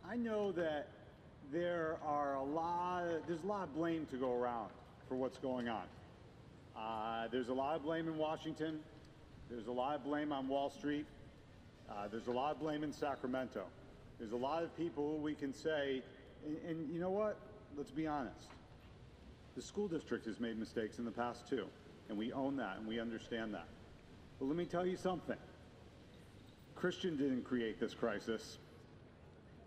I know that there's a lot of blame to go around for what's going on. There's a lot of blame in Washington. There's a lot of blame on Wall Street. There's a lot of blame in Sacramento. There's a lot of people who we can say, and you know what? Let's be honest. The school district has made mistakes in the past too, and we own that and we understand that. But let me tell you something. Christian didn't create this crisis.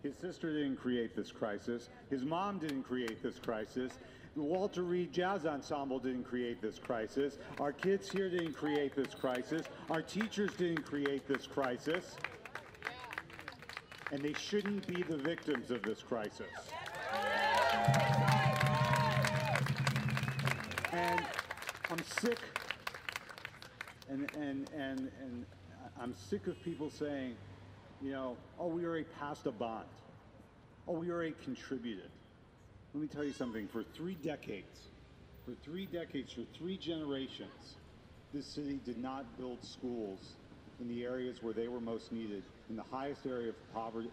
His sister didn't create this crisis. His mom didn't create this crisis. The Walter Reed Jazz Ensemble didn't create this crisis. Our kids here didn't create this crisis. Our teachers didn't create this crisis. And they shouldn't be the victims of this crisis. And I'm sick, and I'm sick of people saying, you know, oh, we already passed a bond. Oh, we already contributed. Let me tell you something. For three decades, for three generations, this city did not build schools in the areas where they were most needed, in the highest area of poverty,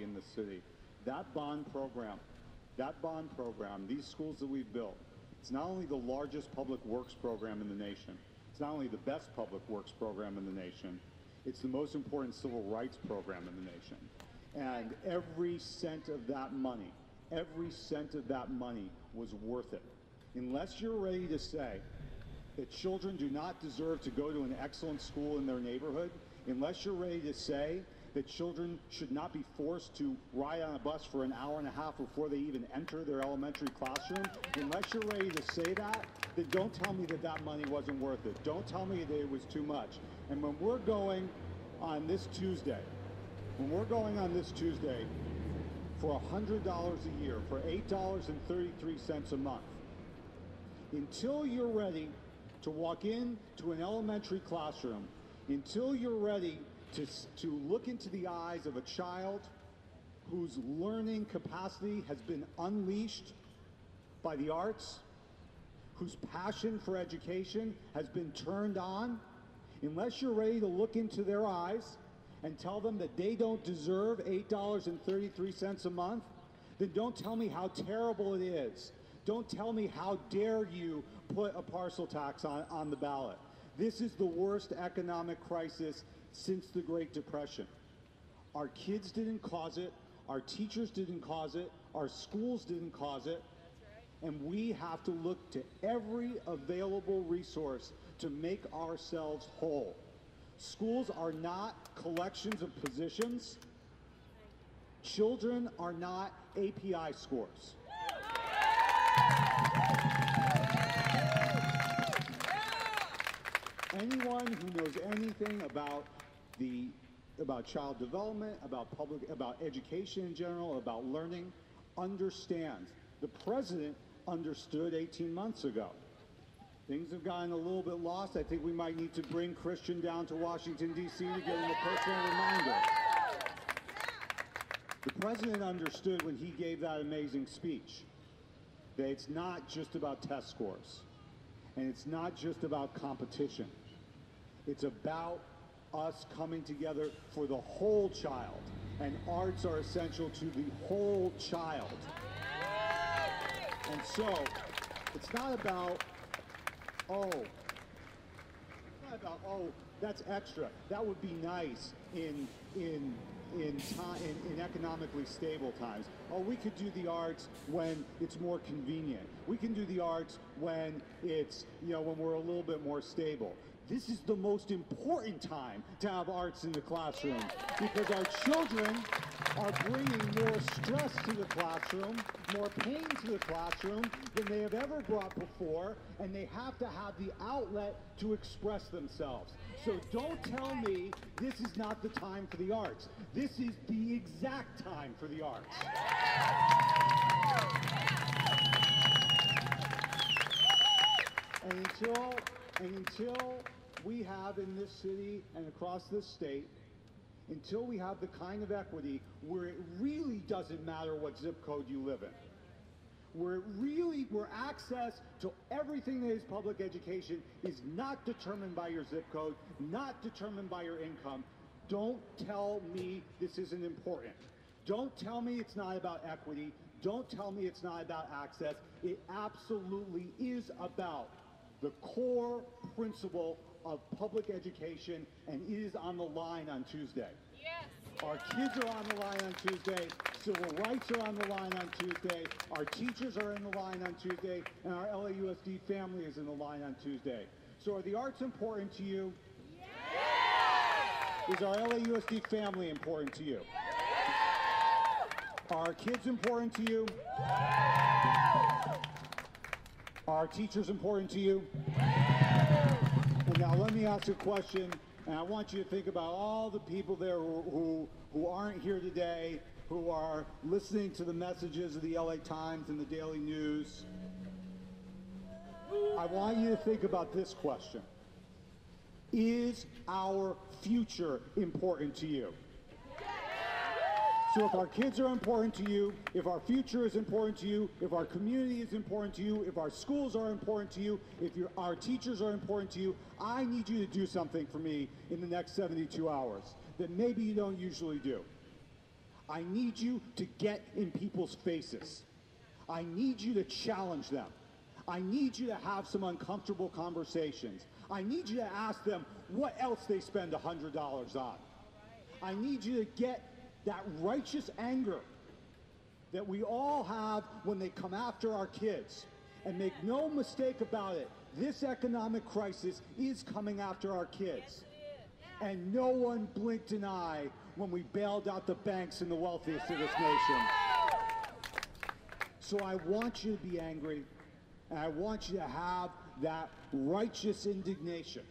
in the city. That bond program, these schools that we've built, it's not only the largest public works program in the nation, it's not only the best public works program in the nation, it's the most important civil rights program in the nation. And every cent of that money was worth it. Unless you're ready to say that children do not deserve to go to an excellent school in their neighborhood, unless you're ready to say that children should not be forced to ride on a bus for an hour and a half before they even enter their elementary classroom, unless you're ready to say that, then don't tell me that that money wasn't worth it. Don't tell me that it was too much. And when we're going on this Tuesday, for $100 a year, for $8.33 a month, until you're ready to walk into an elementary classroom, until you're ready to look into the eyes of a child whose learning capacity has been unleashed by the arts, whose passion for education has been turned on, unless you're ready to look into their eyes and tell them that they don't deserve $8.33 a month, then don't tell me how terrible it is. Don't tell me how dare you put a parcel tax on the ballot. This is the worst economic crisis since the Great Depression. Our kids didn't cause it, our teachers didn't cause it, our schools didn't cause it, and we have to look to every available resource to make ourselves whole. Schools are not collections of positions. Children are not API scores. Anyone who knows anything about child development, about education in general, about learning, understands. The president understood 18 months ago. Things have gotten a little bit lost. I think we might need to bring Christian down to Washington, D.C. to give him a personal reminder. The president understood when he gave that amazing speech that it's not just about test scores, and it's not just about competition. It's about us coming together for the whole child, and arts are essential to the whole child. And so, it's not about, oh, that's extra. That would be nice in economically stable times. Oh, we could do the arts when it's more convenient. We can do the arts when it's, when we're a little bit more stable. This is the most important time to have arts in the classroom, because our children are bringing more stress to the classroom, more pain to the classroom than they have ever brought before, and they have to have the outlet to express themselves. So don't tell me this is not the time for the arts. This is the exact time for the arts. And until we have in this city and across this state, until we have the kind of equity where it really doesn't matter what zip code you live in, where access to everything that is public education is not determined by your zip code, not determined by your income, Don't tell me this isn't important. Don't tell me it's not about equity. Don't tell me it's not about access. It absolutely is about the core principle of public education, and it is on the line on Tuesday. Yes. Our kids are on the line on Tuesday. Civil rights are on the line on Tuesday. Our teachers are in the line on Tuesday. And our LAUSD family is in the line on Tuesday. So are the arts important to you? Yes. Is our LAUSD family important to you? Yes. Are our kids important to you? Yes. Are our teachers important to you? Yes. And now let me ask a question, and I want you to think about all the people there who aren't here today, who are listening to the messages of the LA Times and the Daily News. I want you to think about this question. Is our future important to you? So if our kids are important to you, if our future is important to you, if our community is important to you, if our schools are important to you, if our teachers are important to you, I need you to do something for me in the next 72 hours that maybe you don't usually do. I need you to get in people's faces. I need you to challenge them. I need you to have some uncomfortable conversations. I need you to ask them what else they spend $100 on. I need you to get that righteous anger that we all have when they come after our kids. And make no mistake about it, this economic crisis is coming after our kids. And no one blinked an eye when we bailed out the banks and the wealthiest of this nation. So I want you to be angry, and I want you to have that righteous indignation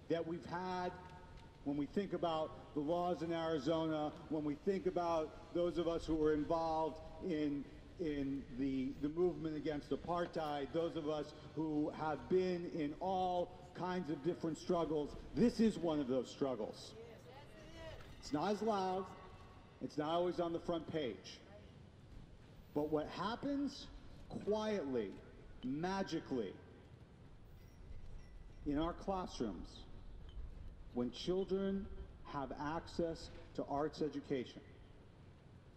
that we've had when we think about the laws in Arizona, when we think about those of us who were involved in the movement against apartheid, those of us who have been in all kinds of different struggles. This is one of those struggles. It's not as loud. It's not always on the front page. But what happens quietly, magically, in our classrooms, when children have access to arts education,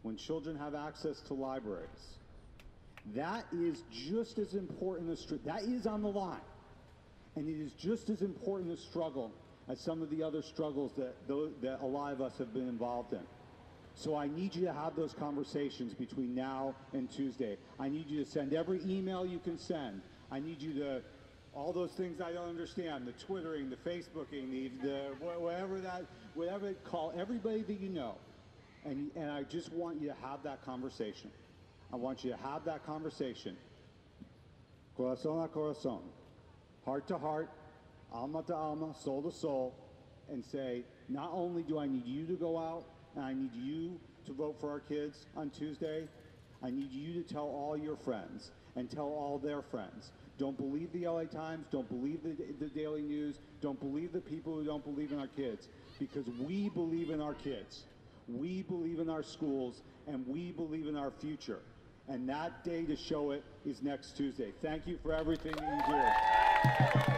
when children have access to libraries, that is just as important that is on the line. And it is just as important a struggle as some of the other struggles that a lot of us have been involved in. So I need you to have those conversations between now and Tuesday. I need you to send every email you can send. I need you to, all those things I don't understand, the Twittering, the Facebooking, whatever call everybody that you know. And I just want you to have that conversation. I want you to have that conversation. Corazón a corazón. Heart to heart, alma to alma, soul to soul, and say, not only do I need you to go out, and I need you to vote for our kids on Tuesday, I need you to tell all your friends and tell all their friends. Don't believe the LA Times, don't believe the Daily News, don't believe the people who don't believe in our kids, because we believe in our kids. We believe in our schools, and we believe in our future. And that day to show it is next Tuesday. Thank you for everything that you do.